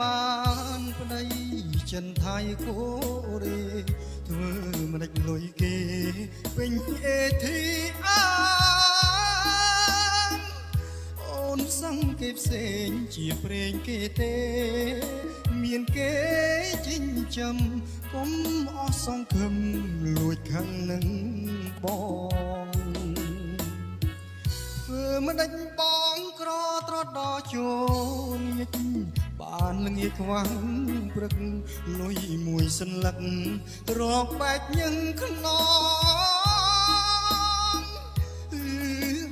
បានប្តីចិនថៃកូរ៉េធ្វើមិនដេចលុយគេពេញអេធីអាអូនសឹងគេផ្សេងជាប្រេងគេទេមានគេចិញ្ចឹមកុំអស់សង្ឃឹមលួចខឹងនឹងបងធ្វើមិនដេចបងក្រត្រដល់ជួញាច់បានល្ងាចខ្វាំងព្រឹកលុយមួយសន្លឹករកបែកញឹងខ្នង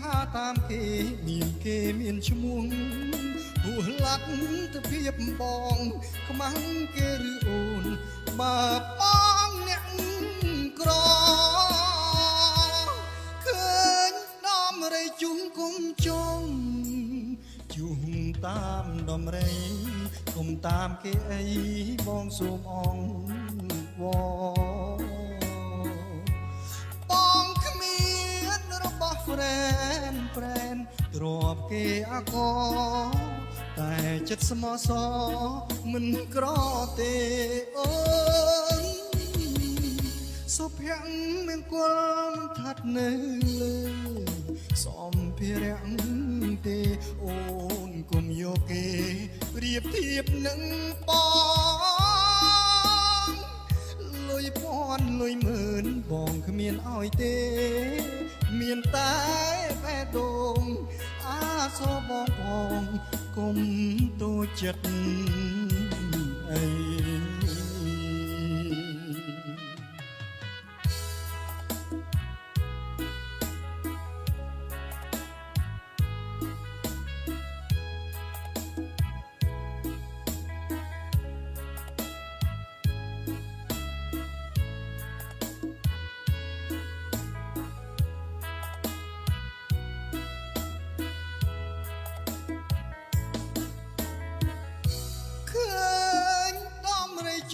ហាតាមគេមានឈ្មោះហួលាត់ទៅភៀបបងខ្មាំងគេឬអូនបើបងអ្នកក្រឃើញដំរីជុំគុំជុំជុំតាមដំរីគុំតាមគេអីបងសូមអងវបងគ្មានរបស់ friend ទ្របគេអកតែចិត្តស្មោះសមិនក្រទេអូនសុភ័ក្រមានគល់មិនថាត់នៅលើសំភារៈទេអូនគុំយកគេប្រៀបធៀបនឹងបងលុយពាន់លុយម៉ឺនបងគ្មានឲ្យទេមានតែបែបដូងអាសបងបងគុំតូចចិត្តអី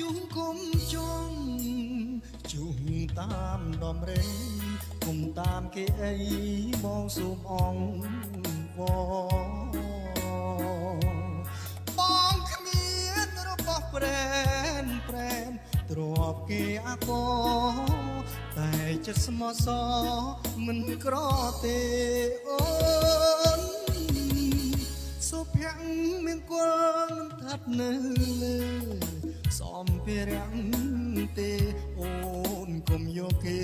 ជុំគុំជុំជុំតាមដំរេគុំតាមគេអីបងសូមអងបងគ្មានរបស់ប្រែនទ្របគេអកតែចិត្តស្មោះសមិនក្រទេអូនសុភ័ក្រមានគល់នឹងថាត់នៅលើសំភារៈទេអូនគុំយកគេ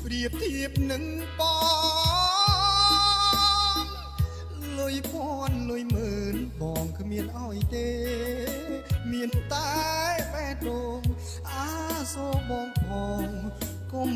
ប្រៀបធៀបនឹងបងលុយពាន់លុយម៉ឺនបងគ្មានឲ្យទេមានតែបែបដូងអាសូបងផងគុំ